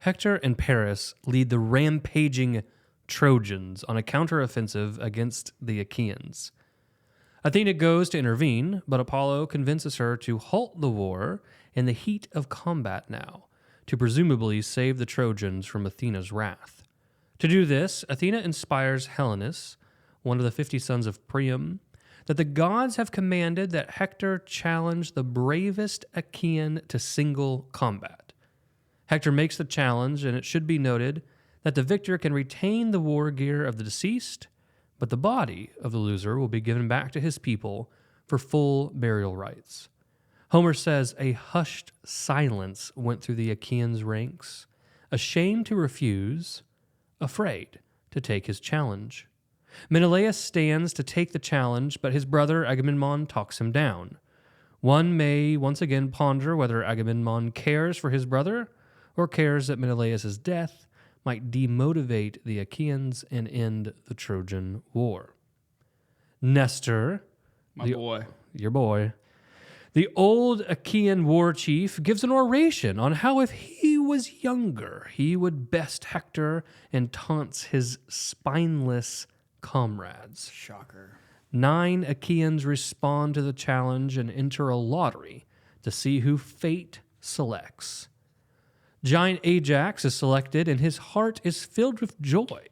Hector and Paris lead the rampaging Trojans on a counteroffensive against the Achaeans. Athena goes to intervene, but Apollo convinces her to halt the war in the heat of combat now, to presumably save the Trojans from Athena's wrath. To do this, Athena inspires Helenus, one of the 50 sons of Priam, that the gods have commanded that Hector challenge the bravest Achaean to single combat. Hector makes the challenge, and it should be noted that the victor can retain the war gear of the deceased, but the body of the loser will be given back to his people for full burial rites. Homer says a hushed silence went through the Achaeans' ranks, ashamed to refuse, afraid to take his challenge. Menelaus stands to take the challenge, but his brother Agamemnon talks him down. One may once again ponder whether Agamemnon cares for his brother or cares that Menelaus' death might demotivate the Achaeans and end the Trojan War. Nestor, your boy, the old Achaean war chief, gives an oration on how if he was younger, he would best Hector and taunts his spineless comrades. Shocker. 9 Achaeans respond to the challenge and enter a lottery to see who fate selects. Giant Ajax is selected, and his heart is filled with joy.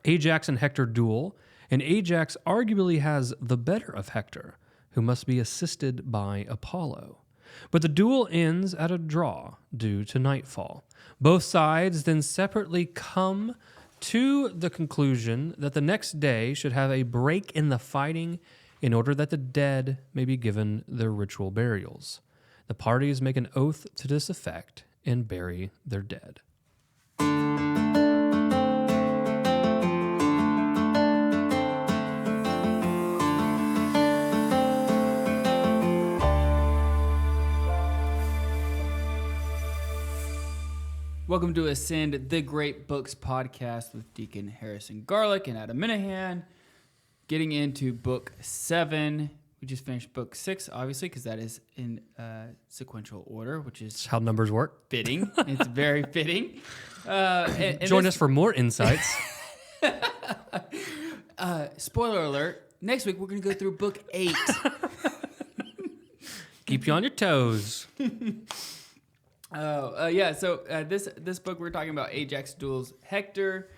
Ajax and Hector duel, and Ajax arguably has the better of Hector, who must be assisted by Apollo. But the duel ends at a draw due to nightfall. Both sides then separately come to the conclusion that the next day should have a break in the fighting in order that the dead may be given their ritual burials. The parties make an oath to this effect and bury their dead. Welcome to Ascend, the Great Books podcast with Deacon, Harrison, Garlick, and Adam Minihan. Getting into book 7. We just finished book 6, obviously, because that is in sequential order, which is That's how numbers work. Fitting. It's very fitting. Join us for more insights. Spoiler alert. Next week, we're going to go through book 8. Keep you on your toes. Yeah. So this book we're talking about Ajax duels Hector.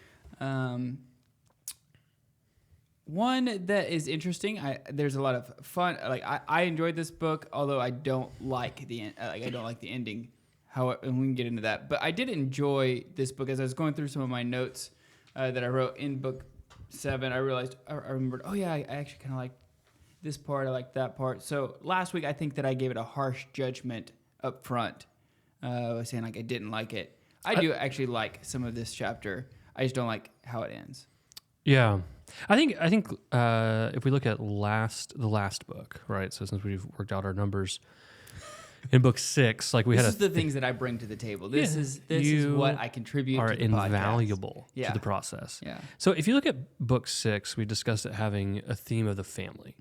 One that is interesting. There's a lot of fun. Like I enjoyed this book, although I don't like the ending. However, and we can get into that. But I did enjoy this book as I was going through some of my notes that I wrote in book 7. I realized I remembered. Oh yeah, I actually kind of like this part. I like that part. So last week I think that I gave it a harsh judgment up front. Saying like I didn't like it. I do actually like some of this chapter. I just don't like how it ends. Yeah, I think if we look at the last book, right? So since we've worked out our numbers in book 6, like this is the things that I bring to the table. This is what I contribute to the podcast. Are invaluable to the process. Yeah. So if you look at book 6, we discussed it having a theme of the family,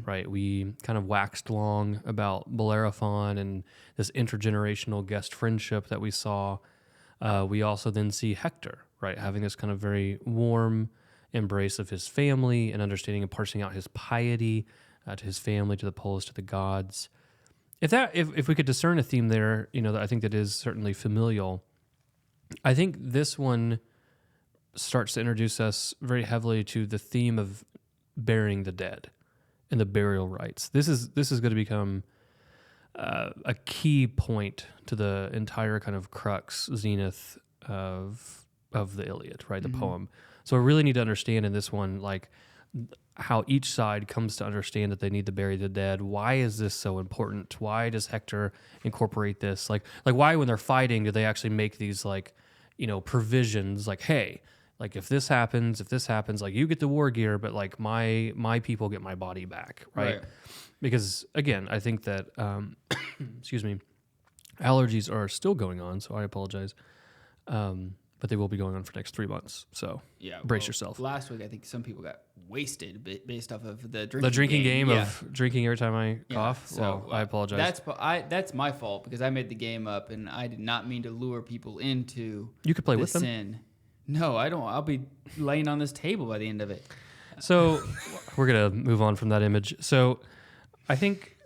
right? We kind of waxed long about Bellerophon and this intergenerational guest friendship that we saw. We also then see Hector, right, having this kind of very warm embrace of his family and understanding and parsing out his piety to his family, to the polis, to the gods. If we could discern a theme there, I think that is certainly familial. I think this one starts to introduce us very heavily to the theme of burying the dead and the burial rites. This is going to become a key point to the entire kind of crux, zenith of the Iliad, right? The poem. So I really need to understand in this one, like, how each side comes to understand that they need to bury the dead. Why is this so important? Why does Hector incorporate this? Like why when they're fighting do they actually make these provisions? Like, hey, like if this happens, like you get the war gear, but like my people get my body back, right? Because again, I think that excuse me, allergies are still going on, so I apologize. but they will be going on for the next 3 months. So brace yourself. Last week, I think some people got wasted based off of the drinking game of drinking every time I cough. So I apologize. That's my fault because I made the game up and I did not mean to lure people into. You could play the with them. sin. No, I don't. I'll be laying on this table by the end of it. So we're gonna move on from that image. So I think,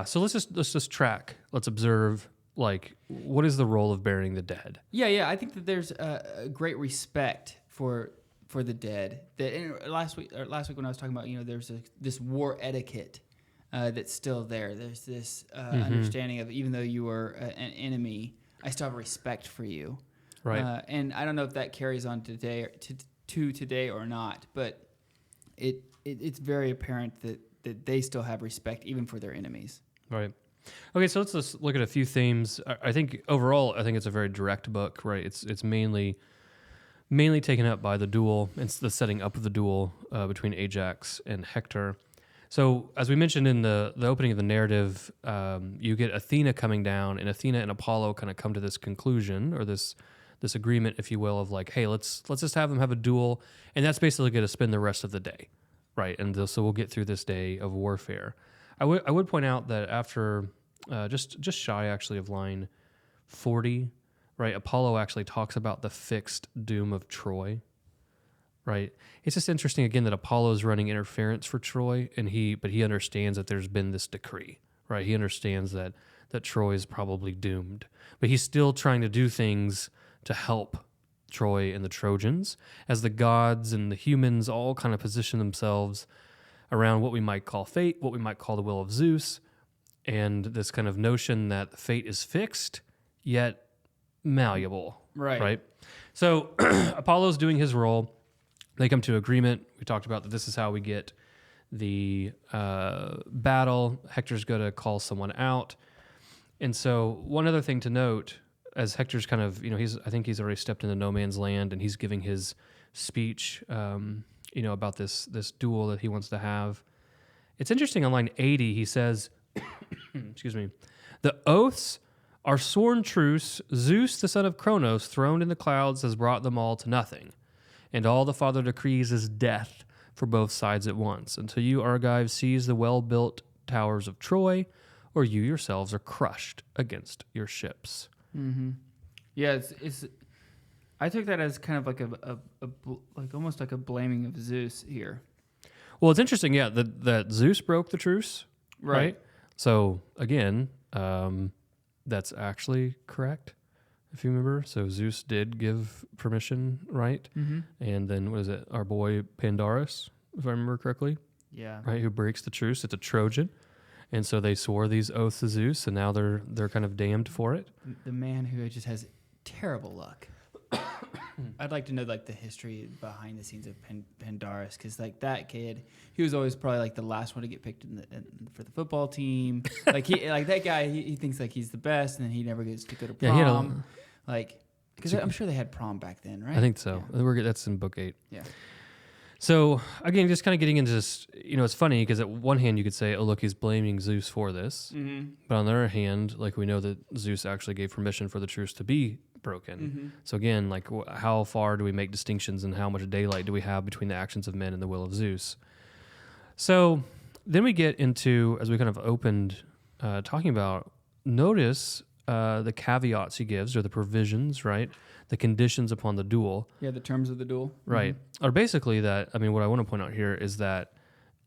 So let's just track. Let's observe. Like, what is the role of burying the dead? Yeah. I think that there's a great respect for the dead. That last week when I was talking about, there's this war etiquette that's still there. There's this understanding of, even though you were an enemy, I still have respect for you. Right. And I don't know if that carries on today today or not, but it's very apparent that they still have respect even for their enemies. Right. Okay, so let's just look at a few themes. I think overall, it's a very direct book, right? It's mainly taken up by the duel. It's the setting up of the duel between Ajax and Hector. So as we mentioned in the opening of the narrative, you get Athena coming down, and Athena and Apollo kind of come to this conclusion or this agreement, if you will, of like, hey, let's just have them have a duel, and that's basically going to spend the rest of the day, right? And so we'll get through this day of warfare. I would point out that after just shy actually of line 40, right, Apollo actually talks about the fixed doom of Troy, right? It's just interesting again that Apollo's running interference for Troy, but he understands that there's been this decree, right? He understands that Troy is probably doomed, but he's still trying to do things to help Troy and the Trojans as the gods and the humans all kind of position themselves around what we might call fate, what we might call the will of Zeus, and this kind of notion that fate is fixed, yet malleable. Right? So Apollo's doing his role. They come to agreement. We talked about that this is how we get the battle. Hector's going to call someone out. And so one other thing to note, as Hector's kind of, I think he's already stepped into no man's land, and he's giving his speech about this duel that he wants to have. It's interesting on line 80, he says, excuse me, the oaths are sworn truce. Zeus, the son of Cronos, throned in the clouds, has brought them all to nothing. And all the father decrees is death for both sides at once, until you Argives seize the well-built towers of Troy, or you yourselves are crushed against your ships. Mm-hmm. Yeah, it's I took that as kind of like like almost like a blaming of Zeus here. Well, it's interesting, that Zeus broke the truce, right? So again, that's actually correct, if you remember. So Zeus did give permission, right? Mm-hmm. And then what is it? Our boy Pandarus, if I remember correctly, right, who breaks the truce. It's a Trojan. And so they swore these oaths to Zeus, and now they're kind of damned for it. The man who just has terrible luck. I'd like to know like the history behind the scenes of Pandarus, because like that kid, he was always probably like the last one to get picked for the football team. Like that guy, he thinks like he's the best, and then he never gets to go to prom. Because I'm sure they had prom back then, right? I think so. Yeah. That's in book 8. Yeah. So again, just kind of getting into this, it's funny because at one hand you could say, oh, look, he's blaming Zeus for this. Mm-hmm. But on the other hand, like we know that Zeus actually gave permission for the truce to be broken. Mm-hmm. So again, like how far do we make distinctions and how much daylight do we have between the actions of men and the will of Zeus? So then we get into, as we kind of opened talking about, notice the caveats he gives, or the provisions, right? The conditions upon the duel. Yeah, the terms of the duel. Right. Mm-hmm. Or basically that, what I want to point out here is that,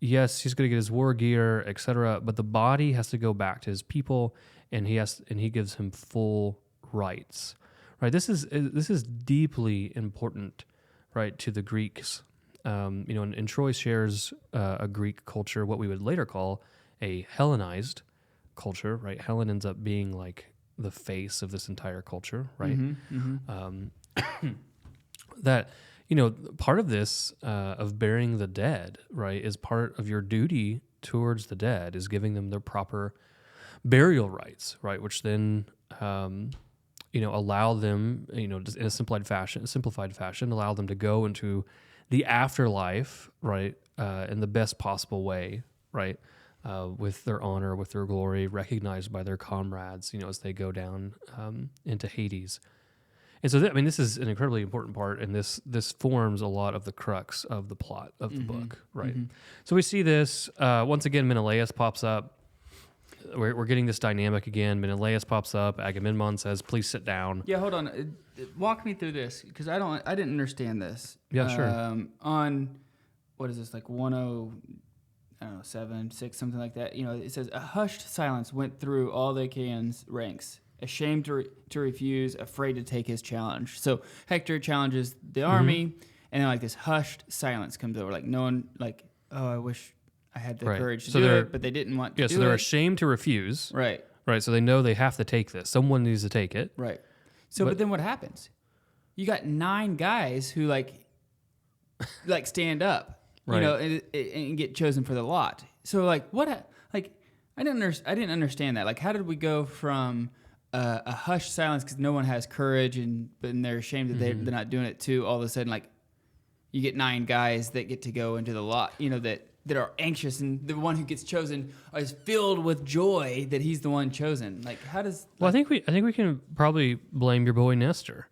yes, he's going to get his war gear, etc., but the body has to go back to his people, and he gives him full rights. Right? This is deeply important, right, to the Greeks. And Troy shares a Greek culture, what we would later call a Hellenized culture, right? Helen ends up being like the face of this entire culture, right? Mm-hmm, mm-hmm. That, part of this, of burying the dead, right, is part of your duty towards the dead, is giving them their proper burial rites, right, which then, allow them, just in a simplified fashion, allow them to go into the afterlife, right, in the best possible way, right, with their honor, with their glory, recognized by their comrades, as they go down into Hades. And so, this is an incredibly important part, and this forms a lot of the crux of the plot of the book, right? So we see this, once again, Menelaus pops up. We're getting this dynamic again. Menelaus pops up. Agamemnon says, please sit down. Yeah, hold on. Walk me through this, because I didn't understand this. Yeah, sure. On, what is this, like 7, 6, something like that. It says, a hushed silence went through all the Achaeans' ranks. Ashamed to refuse, afraid to take his challenge. So Hector challenges the army, and then like this hushed silence comes over. Like no one, like, oh, I wish I had the courage to do it, but they didn't want to do it. Yeah, so they're ashamed to refuse. Right. Right, so they know they have to take this. Someone needs to take it. Right. So, but then what happens? You got 9 guys who like stand up, right. And get chosen for the lot. So like what? Like I didn't understand that. Like how did we go from a hushed silence because no one has courage and they're ashamed that they're not doing it to all of a sudden like you get 9 guys that get to go into the lot, that are anxious, and the one who gets chosen is filled with joy that he's the one chosen. Like how does? Well, I think we can probably blame your boy Nestor,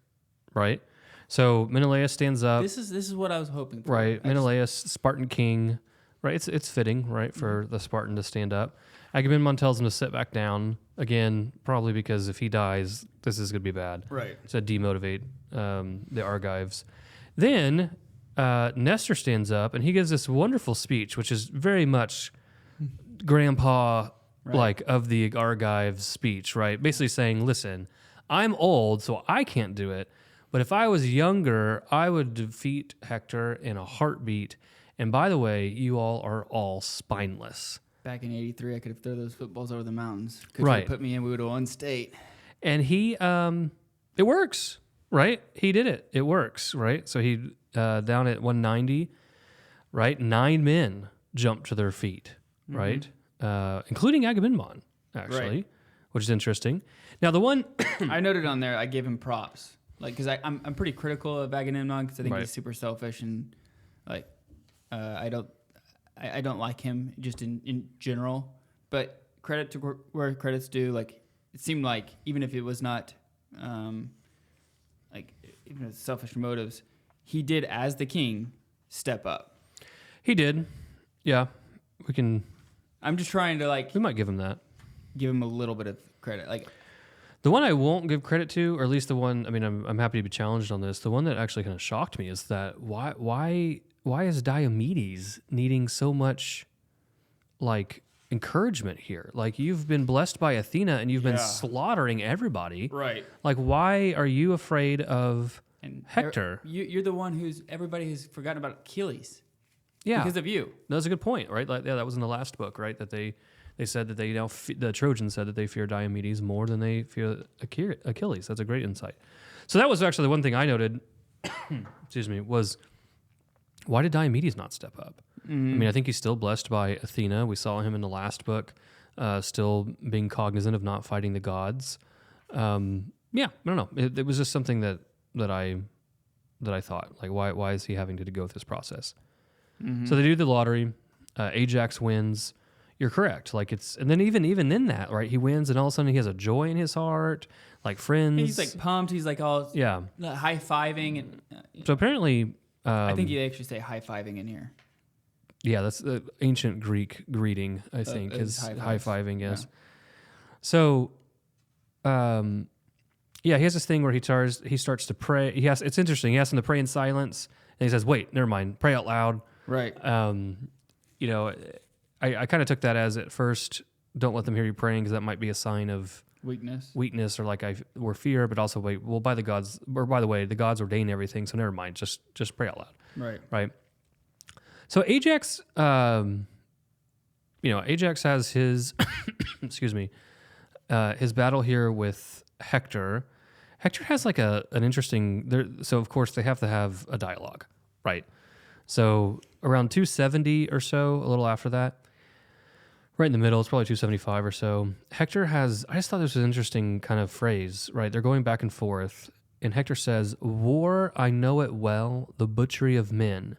right? So Menelaus stands up. This is what I was hoping for. Right, Menelaus, Spartan king, right? It's fitting, right, for the Spartan to stand up. Agamemnon tells him to sit back down again, probably because if he dies, this is going to be bad. Right. So demotivate the Argives. Then Nestor stands up and he gives this wonderful speech, which is very much grandpa like of the Argives speech, right? Basically saying, listen, I'm old, so I can't do it. But if I was younger, I would defeat Hector in a heartbeat. And by the way, you all are all spineless. Back in '83, I could have thrown those footballs over the mountains. Could Right. have put me in, we would have won state. And he, it works, right? He did it. It works, right? So he, down at 190, right? 9 men jumped to their feet, right? Including Agamemnon, actually, which is interesting. Now, the one... I noted on there, I gave him props. Like, because I'm pretty critical of Agamemnon because I think he's super selfish and, like, I don't like him just in general. But credit to where credit's due. Like, it seemed like even if it was not, like, even with selfish motives, he did, as the king, step up. He did. Yeah. We can... I'm just trying to, like... We might give him that. Give him a little bit of credit. Like... The one I won't give credit to, or at least the one, I mean, I'm happy to be challenged on this. The one that actually kind of shocked me is that why is Diomedes needing so much, like, encouragement here? Like, you've been blessed by Athena and you've been slaughtering everybody. Right. Like, why are you afraid of Hector? You're the one everybody has forgotten about Achilles. Yeah. Because of you. That's a good point, right? Like, yeah, that was in the last book, right? That they said that the Trojans said that they fear Diomedes more than they fear Achilles. That's a great insight. So that was actually the one thing I noted, excuse me, was why did Diomedes not step up? I mean, I think he's still blessed by Athena. We saw him in the last book, still being cognizant of not fighting the gods. Yeah, I don't know. It was just something that I thought, like, why is he having to go through this process? So they do the lottery. Ajax wins. You're correct. Like and then even in that, right? He wins, and all of a sudden he has a joy in his heart, like friends. And he's like pumped. He's like all high fiving, and so apparently, I think you actually say high fiving in here. Yeah, that's the ancient Greek greeting. I think is high fiving. Yes. Yeah. So, he has this thing where he starts to pray. It's interesting. He asks him to pray in silence, and he says, "Wait, never mind. Pray out loud." Right. I kind of took that as at first, don't let them hear you praying because that might be a sign of weakness or like or fear, but also wait, well, by the way, the gods ordain everything, so never mind, just pray out loud. Right. So Ajax, Ajax has his, excuse me, his battle here with Hector. Hector has like an interesting, so of course they have to have a dialogue, right? So around 270 or so, a little after that, right in the middle, it's probably 275 or so. Hector has, I just thought this was an interesting kind of phrase, right? They're going back and forth. And Hector says, "War, I know it well, the butchery of men.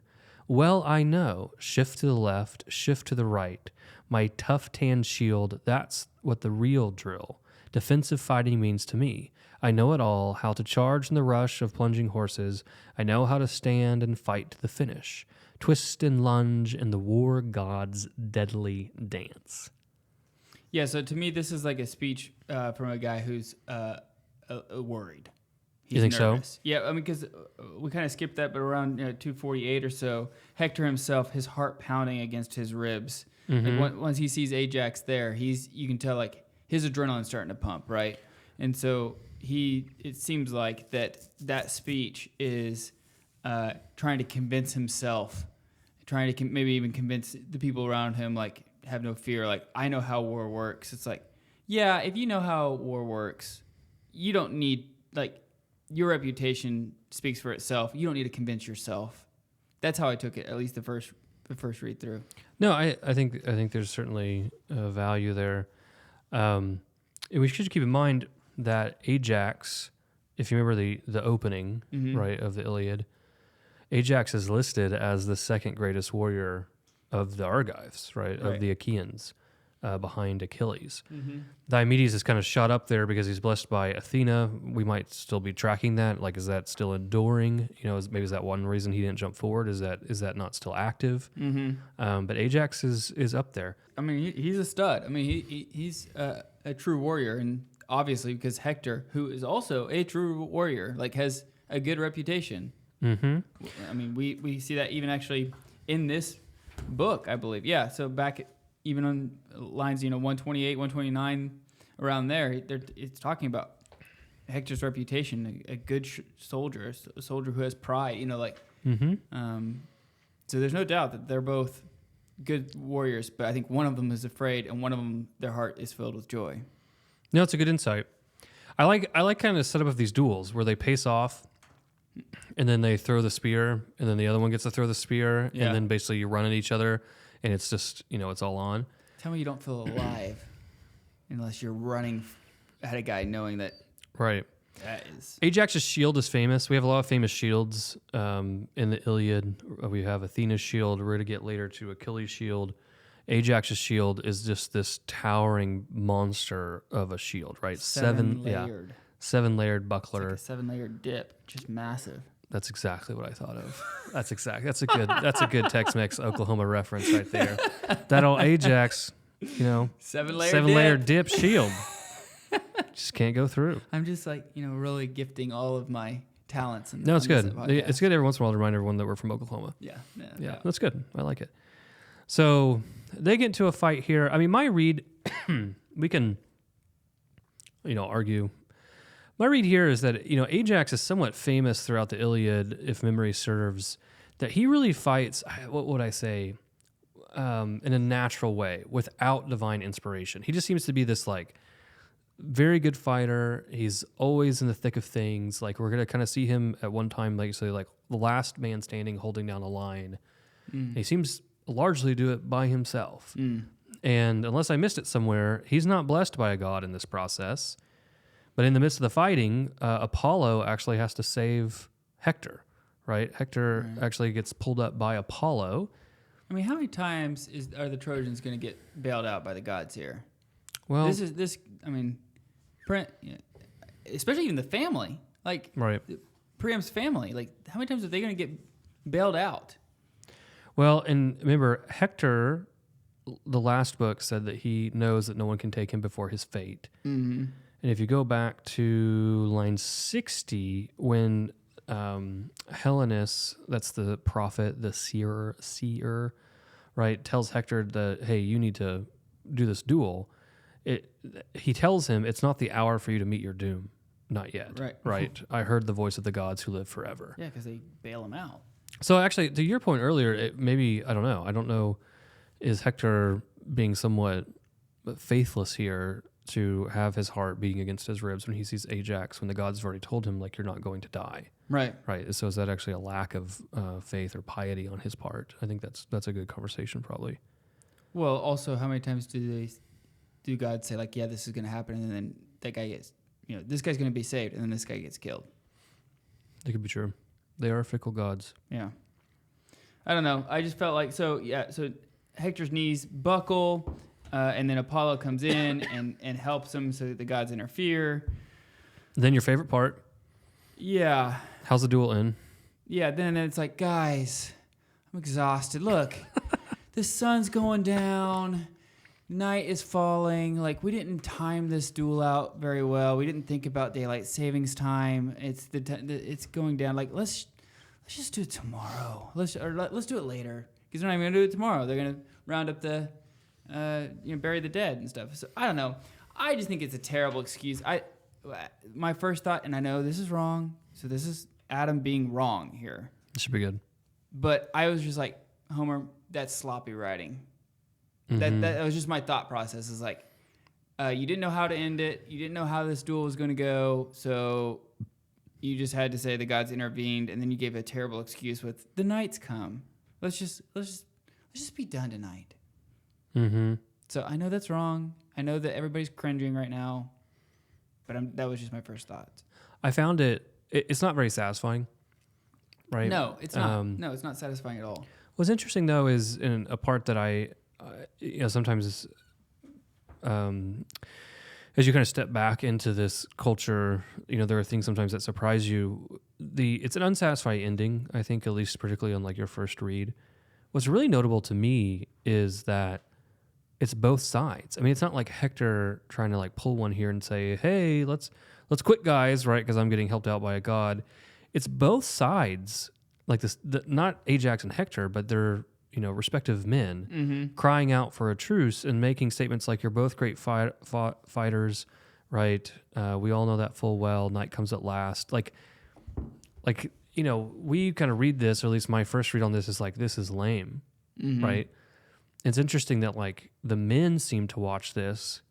Well, I know, shift to the left, shift to the right. My tough tan shield, that's what the real drill. Defensive fighting means to me. I know it all, how to charge in the rush of plunging horses. I know how to stand and fight to the finish, twist and lunge in the war god's deadly dance. Yeah, so to me, this is like a speech from a guy who's worried. He's You think nervous. so? Yeah, I mean, because we kind of skipped that, but around 248 or so, Hector himself, his heart pounding against his ribs. Like once he sees Ajax there, you can tell like his adrenaline's starting to pump, right? And so it seems like that speech is trying to convince himself, trying to maybe even convince the people around him, like, have no fear. Like, I know how war works. It's like, yeah, if you know how war works, you don't need, like, your reputation speaks for itself. You don't need to convince yourself. That's how I took it, at least the first read through. No, I think there's certainly value there. And we should keep in mind that Ajax, if you remember the opening, right, of the Iliad, Ajax is listed as the second greatest warrior of the Argives, right, of the Achaeans, behind Achilles. Diomedes is kind of shot up there because he's blessed by Athena. We might still be tracking that. Like, is that still enduring? You know, maybe is that one reason he didn't jump forward? Is that not still active? But Ajax is up there. I mean, he's a stud. I mean, he's a true warrior, and obviously because Hector, who is also a true warrior, like, has a good reputation. I mean, we see that even actually in this book, I believe. Yeah, so back even on lines, 128, 129, around there, it's talking about Hector's reputation, a good soldier, a soldier who has pride, so there's no doubt that they're both good warriors, but I think one of them is afraid and one of them, their heart is filled with joy. No, it's a good insight. I like kind of the setup of these duels where they pace off and then they throw the spear and then the other one gets to throw the spear and then basically you run at each other and it's just, it's all on. Tell me you don't feel alive unless you're running at a guy knowing that. Right. That is. Ajax's shield is famous. We have a lot of famous shields in the Iliad. We have Athena's shield. We're going to get later to Achilles' shield. Ajax's shield is just this towering monster of a shield, right? Seven layered. 7-layered buckler. It's like a 7-layered dip, just massive. That's exactly what I thought of. That's a good Tex-Mex Oklahoma reference right there. That old Ajax, 7-layered dip shield. Just can't go through. I'm just like, really gifting all of my talents. No, it's good. It's good every once in a while to remind everyone that we're from Oklahoma. Yeah. That's good. I like it. So they get into a fight here. I mean, my read, we can, argue. My read here is that, Ajax is somewhat famous throughout the Iliad, if memory serves, that he really fights, what would I say, in a natural way, without divine inspiration. He just seems to be this, very good fighter. He's always in the thick of things. Like, we're going to kind of see him at one time, the last man standing, holding down a line. He seems largely do it by himself. And unless I missed it somewhere, he's not blessed by a god in this process. But in the midst of the fighting, Apollo actually has to save Hector, right? Hector actually gets pulled up by Apollo. I mean, how many times are the Trojans going to get bailed out by the gods here? Well, especially even the family, right. Priam's family, how many times are they going to get bailed out? Well, and remember, Hector, the last book, said that he knows that no one can take him before his fate. And if you go back to line 60, when Helenus, that's the prophet, the seer, right, tells Hector that, hey, you need to do this duel, he tells him it's not the hour for you to meet your doom. Not yet. Right. I heard the voice of the gods who live forever. Yeah, because they bail him out. So actually, to your point earlier, maybe, I don't know, is Hector being somewhat faithless here to have his heart beating against his ribs when he sees Ajax, when the gods have already told him, you're not going to die. Right. So is that actually a lack of faith or piety on his part? I think that's a good conversation, probably. Well, also, how many times do God say, yeah, this is going to happen, and then that guy gets, this guy's going to be saved, and then this guy gets killed? It could be true. They are fickle gods. Yeah. I don't know. I just felt so Hector's knees buckle, and then Apollo comes in and helps him, so the gods interfere. Then your favorite part. Yeah. How's the duel end? Yeah, then it's like, guys, I'm exhausted. Look, the sun's going down. Night is falling. Like, we didn't time this duel out very well. We didn't think about daylight savings time. It's going down. Like, let's just do it tomorrow. Let's do it later. Because they're not even gonna do it tomorrow. They're gonna round up the, bury the dead and stuff. So I don't know. I just think it's a terrible excuse. My first thought, and I know this is wrong. So this is Adam being wrong here. It should be good. But I was just like, Homer, that's sloppy writing. That was just my thought process. Is like, you didn't know how to end it. You didn't know how this duel was going to go. So you just had to say the gods intervened, and then you gave a terrible excuse with the night's come. Let's just be done tonight. Mm-hmm. So I know that's wrong. I know that everybody's cringing right now, but that was just my first thought. I found it's not very satisfying, right? No, it's not. No, it's not satisfying at all. What's interesting though is in a part that I sometimes as you kind of step back into this culture, there are things sometimes that surprise you. It's an unsatisfying ending, I think, at least particularly on like your first read. What's really notable to me is that it's both sides. I mean, it's not like Hector trying to like pull one here and say, "Hey, let's quit, guys," right? Because I'm getting helped out by a god. It's both sides, like this, not Ajax and Hector, but they're respective men crying out for a truce and making statements like, "You're both great fighters, right? We all know that full well. Night comes at last." Like we kind of read this, or at least my first read on this is like, this is lame, right? It's interesting that like the men seem to watch this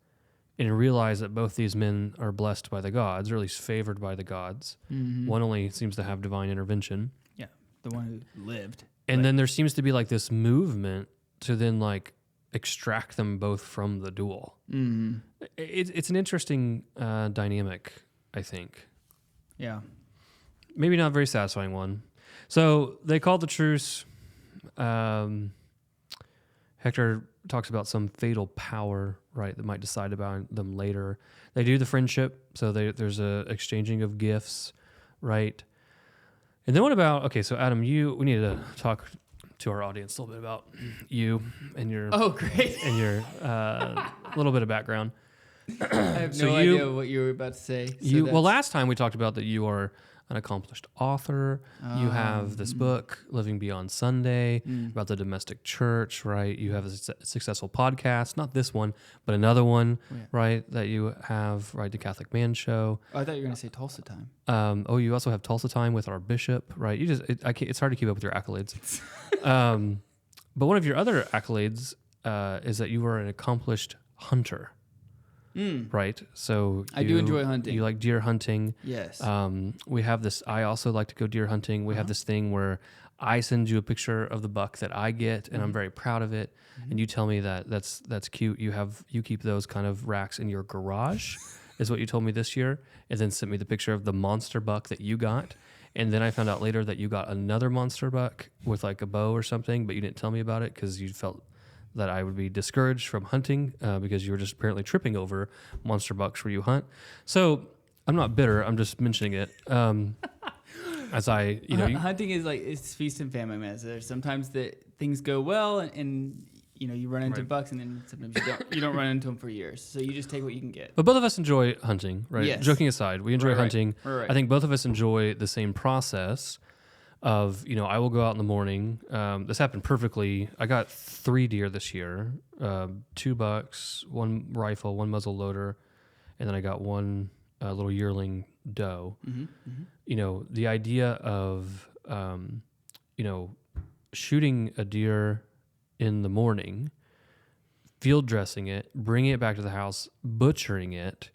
and realize that both these men are blessed by the gods, or at least favored by the gods. One only seems to have divine intervention. Yeah, the one who lived. And then there seems to be like this movement to then like extract them both from the duel. It's an interesting dynamic, I think. Yeah. Maybe not a very satisfying one. So they called the truce. Hector talks about some fatal power, right, that might decide about them later. They do the friendship, so there's a exchanging of gifts, right? And then what about, okay, so Adam, we need to talk to our audience a little bit about you and your... Oh, great. And your little bit of background. I have no idea what you were about to say. Well, last time we talked about that you are an accomplished author. You have this book, Living Beyond Sunday, about the domestic church, right? You have a successful podcast, not this one, but another one, right, that you have, right, the Catholic Man Show. Oh, I thought you were going to say Tulsa Time. You also have Tulsa Time with our bishop, right? It's hard to keep up with your accolades. But one of your other accolades is that you are an accomplished hunter. Right. So I do enjoy hunting. You like deer hunting. Yes. We have this. I also like to go deer hunting. We have this thing where I send you a picture of the buck that I get, and I'm very proud of it. And you tell me that that's cute. You keep those kind of racks in your garage, is what you told me this year, and then sent me the picture of the monster buck that you got. And then I found out later that you got another monster buck with like a bow or something, but you didn't tell me about it because you felt that I would be discouraged from hunting because you were just apparently tripping over monster bucks where you hunt. So I'm not bitter. I'm just mentioning it. As I, hunting is like, it's feast and famine, man. So there's sometimes that things go well and you run into bucks, and then sometimes you don't run into them for years. So you just take what you can get. But both of us enjoy hunting, right? Yes. Joking aside, we enjoy hunting. Right. I think both of us enjoy the same process of, I will go out in the morning. This happened perfectly. I got 3 deer this year, 2 bucks, 1 rifle, 1 muzzle loader, and then I got 1 little yearling doe. The idea of, shooting a deer in the morning, field dressing it, bringing it back to the house, butchering it,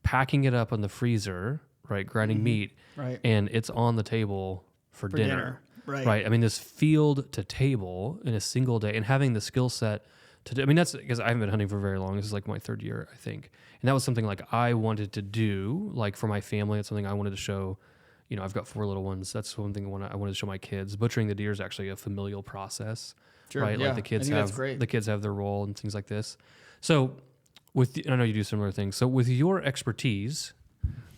packing it up in the freezer, right, grinding meat, right, and it's on the table for dinner. Right. I mean, this field to table in a single day, and having the skill set to do. I mean, that's because I haven't been hunting for very long. This is like my 3rd year, I think. And that was something like I wanted to do, like for my family. It's something I wanted to show. I've got 4 little ones. That's one thing I wanted to show my kids. Butchering the deer is actually a familial process, right? Yeah. Like the kids have their role and things like this. So I know you do similar things. So with your expertise,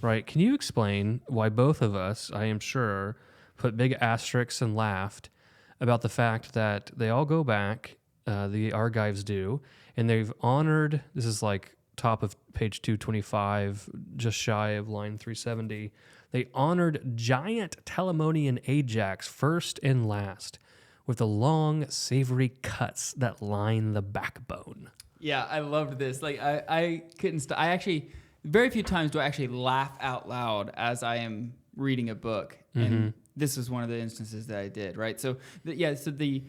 right? Can you explain why both of us, I am sure, put big asterisks and laughed about the fact that they all go back, the Argives do, and they've honored, this is like top of page 225, just shy of line 370, they honored giant Telamonian Ajax first and last with the long, savory cuts that line the backbone. Yeah, I loved this. Like I couldn't stop. I actually very few times do I actually laugh out loud as I am reading a book, and this was one of the instances that I did. Right. So the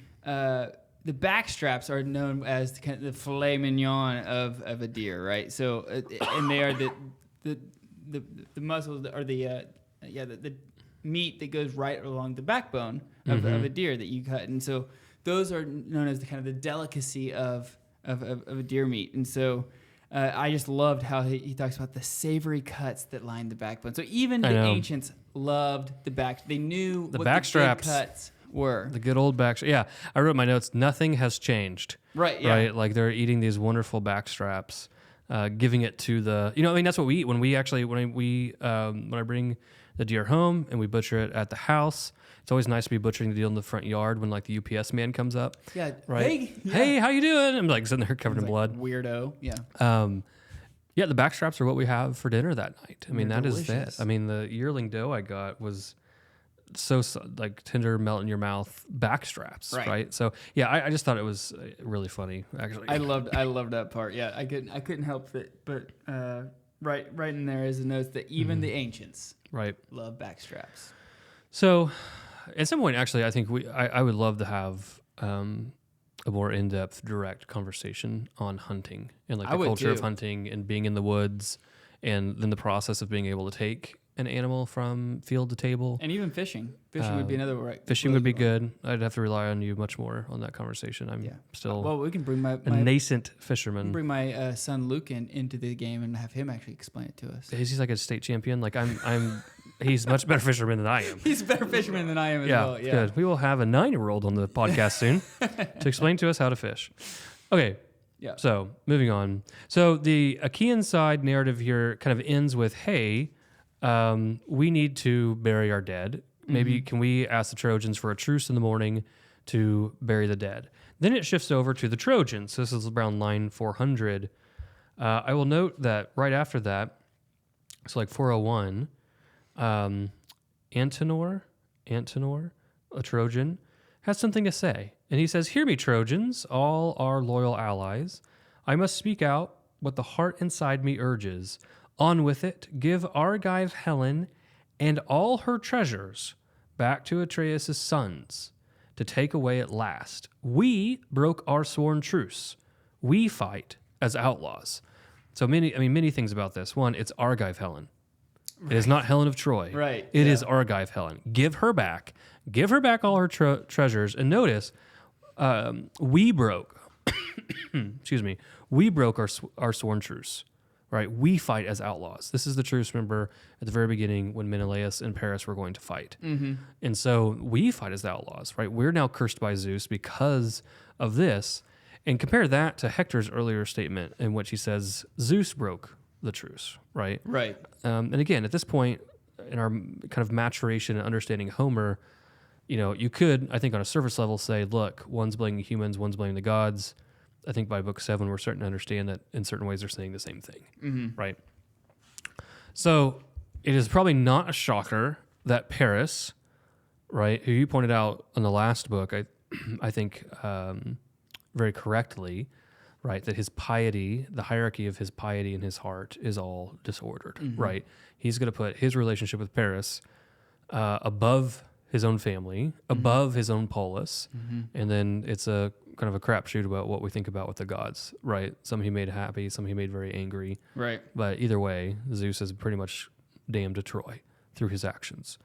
back straps are known as the, kind of the filet mignon of a deer. Right. So and they are the muscles or the meat that goes right along the backbone of a deer that you cut, and so those are known as the kind of the delicacy of a deer meat. And so I just loved how he talks about the savory cuts that line the backbone. So even the ancients loved the back. They knew the what back the straps good cuts were. The good old back. Yeah, I wrote in my notes. Nothing has changed. Right. Yeah. Right. Like they're eating these wonderful back straps, giving it to the. I mean, that's what we eat when I bring the deer home and we butcher it at the house. It's always nice to be butchering the deal in the front yard when like the UPS man comes up. Yeah. Right. Hey, how you doing? I'm like sitting there covered in blood. Weirdo. Yeah. Yeah, the back straps are what we have for dinner that night. I mean, that is delicious. it. I mean, the yearling doe I got was so like tender, melt in your mouth back straps, right? So yeah, I just thought it was really funny. Actually, I loved that part. Yeah, I couldn't help it. But right in there is a note that even the ancients love back straps. So at some point, actually, I think I would love to have a more in-depth, direct conversation on hunting and like the culture of hunting and being in the woods, and then the process of being able to take an animal from field to table. And even fishing. Fishing would be another right. Fishing would be good. I'd have to rely on you much more on that conversation. I'm still we can bring my nascent fisherman. Bring my son Luke into the game and have him actually explain it to us. He's like a state champion. Like he's much better fisherman than I am. He's a better fisherman than I am as well. Yeah, good. We will have a 9-year-old on the podcast soon to explain to us how to fish. Okay. Yeah. So moving on. So the Achaean side narrative here kind of ends with, hey, we need to bury our dead. Maybe can we ask the Trojans for a truce in the morning to bury the dead? Then it shifts over to the Trojans. So this is around line 400. I will note that right after that, so like 401, Antenor, a Trojan, has something to say. And he says, "Hear me, Trojans, all our loyal allies. I must speak out what the heart inside me urges. On with it, give Argive Helen and all her treasures back to Atreus' sons to take away at last. We broke our sworn truce. We fight as outlaws." So many things about this. One, it's Argive Helen. Right. It is not Helen of Troy. Right. It is Argive Helen. Give her back. Give her back all her treasures. And notice, we broke. Excuse me. We broke our sworn truce. Right, we fight as outlaws. This is the truce, remember, at the very beginning when Menelaus and Paris were going to fight. And so we fight as outlaws, right? We're now cursed by Zeus because of this. And compare that to Hector's earlier statement in which he says Zeus broke the truce, right? Right. And again, at this point in our kind of maturation and understanding Homer, you could, I think on a surface level, say, look, one's blaming humans, one's blaming the gods. I think by book 7, we're starting to understand that in certain ways they're saying the same thing, right? So it is probably not a shocker that Paris, right, who you pointed out in the last book, I think very correctly, right, that his piety, the hierarchy of his piety in his heart is all disordered, right? He's going to put his relationship with Paris above his own family, above his own polis, and then it's a kind of a crapshoot about what we think about with the gods, right? Some he made happy, some he made very angry. Right. But either way, Zeus is pretty much damned to Troy through his actions.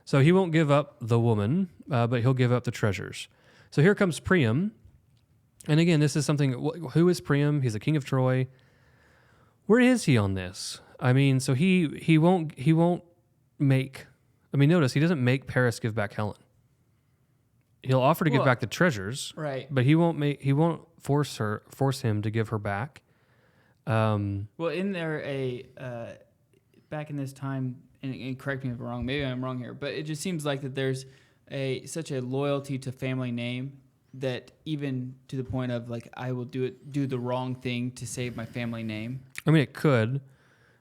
So he won't give up the woman, but he'll give up the treasures. So here comes Priam. And again, this is something, who is Priam? He's the king of Troy. Where is he on this? I mean, so he won't make, notice he doesn't make Paris give back Helen. He'll offer to give back the treasures, right? But he won't force him to give her back. Well, in there back in this time, and correct me if I'm wrong, maybe I'm wrong here, but it just seems like that there's such a loyalty to family name that even to the point of like, I will do the wrong thing to save my family name. I mean, it could.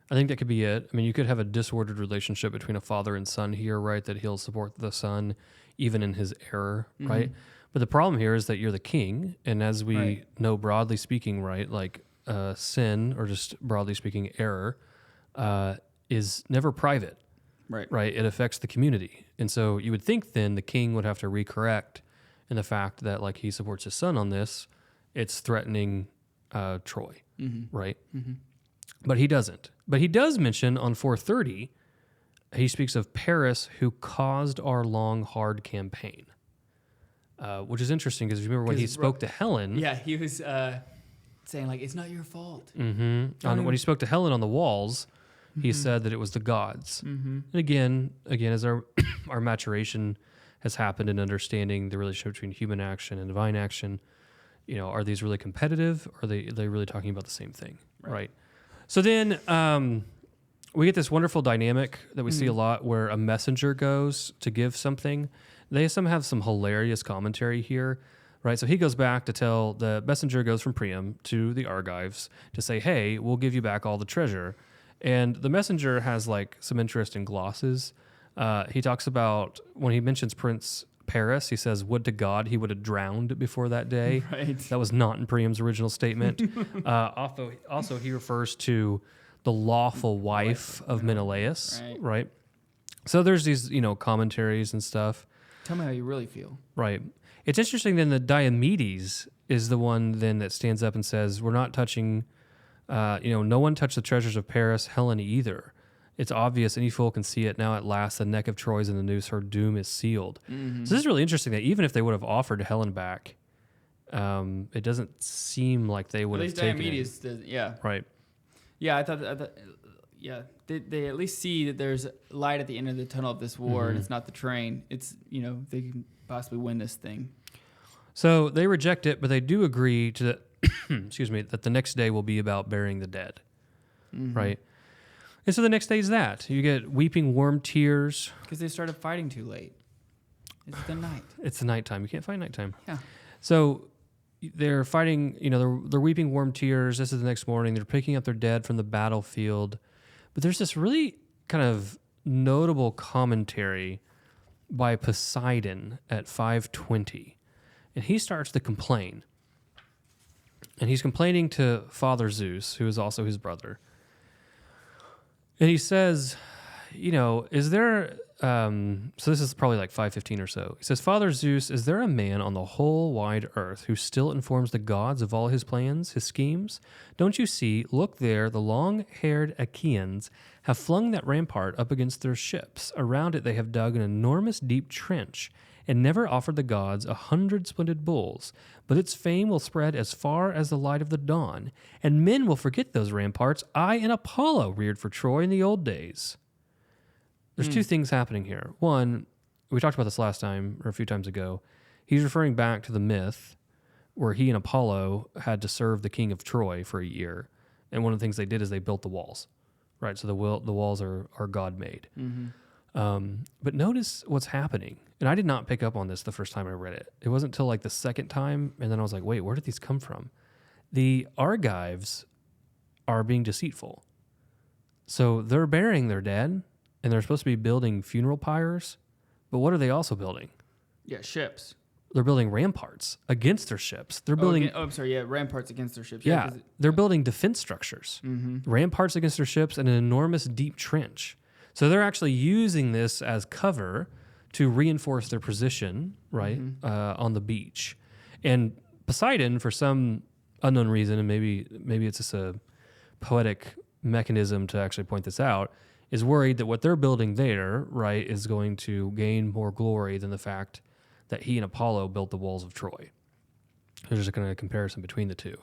I think that could be it. I mean, you could have a disordered relationship between a father and son here, right? That he'll support the son even in his error, right? But the problem here is that you're the king, and as we know, broadly speaking, right, like sin, or just broadly speaking, error, is never private, right? It affects the community. And so you would think then the king would have to recorrect in the fact that like he supports his son on this, it's threatening Troy, right? But he doesn't. But he does mention on 430, he speaks of Paris who caused our long, hard campaign, which is interesting because remember when he spoke to Helen. Yeah, he was saying like, it's not your fault. When he spoke to Helen on the walls, he said that it was the gods. And again, as our our maturation has happened in understanding the relationship between human action and divine action, you know, are these really competitive? Or are they really talking about the same thing, right? So then we get this wonderful dynamic that we see a lot where a messenger goes to give something. They have some hilarious commentary here, right? So he goes back to tell, the messenger goes from Priam to the Argives to say, hey, we'll give you back all the treasure. And the messenger has like some interesting glosses. He talks about, when he mentions Prince Paris, he says, would to God he would have drowned before that day. Right. That was not in Priam's original statement. Also, he refers to the lawful wife of Menelaus, right? So there's these, commentaries and stuff. Tell me how you really feel. Right. It's interesting then that Diomedes is the one then that stands up and says, we're not touching, no one touched the treasures of Paris, Helen either. It's obvious, any fool can see it now at last. The neck of Troy is in the noose, her doom is sealed. So this is really interesting that even if they would have offered Helen back, it doesn't seem like they would have taken Diomedes it. Yeah. Right. Yeah, I thought they at least see that there's light at the end of the tunnel of this war, and it's not the train. It's, they can possibly win this thing. So they reject it, but they do agree to that, that the next day will be about burying the dead, right? And so the next day is that. You get weeping warm tears. Because they started fighting too late. It's the night. It's the nighttime. You can't fight nighttime. Yeah. So they're fighting, they're weeping warm tears. This is the next morning. They're picking up their dead from the battlefield. But there's this really kind of notable commentary by Poseidon at 520. And he starts to complain. And he's complaining to Father Zeus, who is also his brother. And he says, is there, so this is probably like 515 or so. He says, Father Zeus, is there a man on the whole wide earth who still informs the gods of all his plans, his schemes? Don't you see, look there, the long-haired Achaeans have flung that rampart up against their ships. Around it they have dug an enormous deep trench and never offered the gods 100 splendid bulls. But its fame will spread as far as the light of the dawn, and men will forget those ramparts I and Apollo reared for Troy in the old days. There's two things happening here. One, we talked about this last time, or a few times ago. He's referring back to the myth where he and Apollo had to serve the king of Troy for a year. And one of the things they did is they built the walls, right? So the walls are God-made. But notice what's happening. And I did not pick up on this the first time I read it. It wasn't until like the second time, and then I was like, wait, where did these come from? The Argives are being deceitful. So they're burying their dead, and they're supposed to be building funeral pyres, but what are they also building? Yeah, ships. They're building ramparts against their ships. They're building... ramparts against their ships. Yeah, they're building defense structures. Ramparts against their ships and an enormous deep trench. So they're actually using this as cover to reinforce their position, right, on the beach. And Poseidon, for some unknown reason, and maybe it's just a poetic mechanism to actually point this out, is worried that what they're building there, right, is going to gain more glory than the fact that he and Apollo built the walls of Troy. There's just kind of a comparison between the two.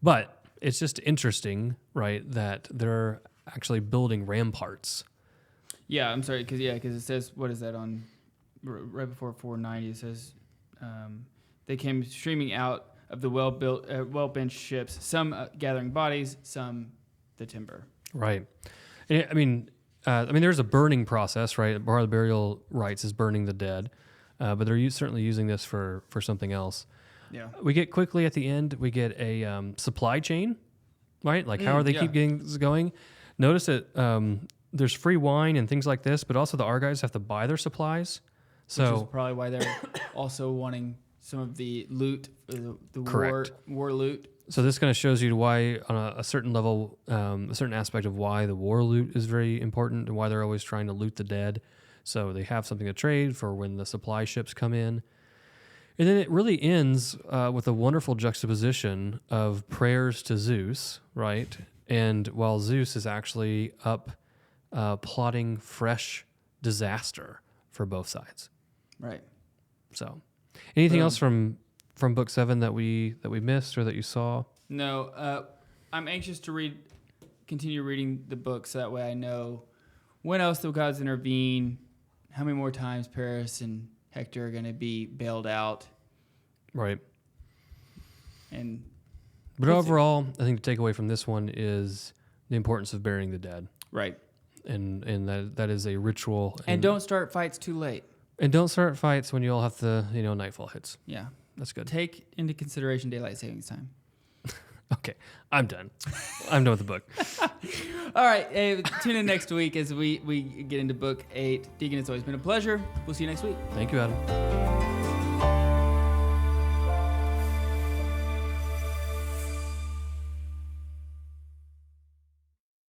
But it's just interesting, right, that they're actually building ramparts. Yeah, I'm sorry, because it says, what is that on, right before 490, it says, they came streaming out of the well-built, well-benched ships, some gathering bodies, some the timber. Right. I mean, I mean, there's a burning process, right? Part of the burial rites is burning the dead, but they're certainly using this for something else. Yeah. We get quickly at the end, we get a supply chain, right? Like, how are they keep getting this going? Notice that there's free wine and things like this, but also the Argives have to buy their supplies. So Which is probably why they're also wanting some of the loot, the war loot. So this kind of shows you why, on a certain level, a certain aspect of why the war loot is very important and why they're always trying to loot the dead. So they have something to trade for when the supply ships come in. And then it really ends with a wonderful juxtaposition of prayers to Zeus, right? And while Zeus is actually up plotting fresh disaster for both sides. Right. So anything else from book 7 that we missed or that you saw? No, I'm anxious to continue reading the book so that way I know when else the gods intervene, how many more times Paris and Hector are going to be bailed out. Right. But We'll overall, I think the takeaway from this one is the importance of burying the dead. Right. And that is a ritual. And don't start fights too late. And don't start fights when you all have to, nightfall hits. Yeah. That's good. Take into consideration daylight savings time. Okay. I'm done. I'm done with the book. All right. Hey, tune in next week as we get into book 8. Deacon, it's always been a pleasure. We'll see you next week. Thank you, Adam.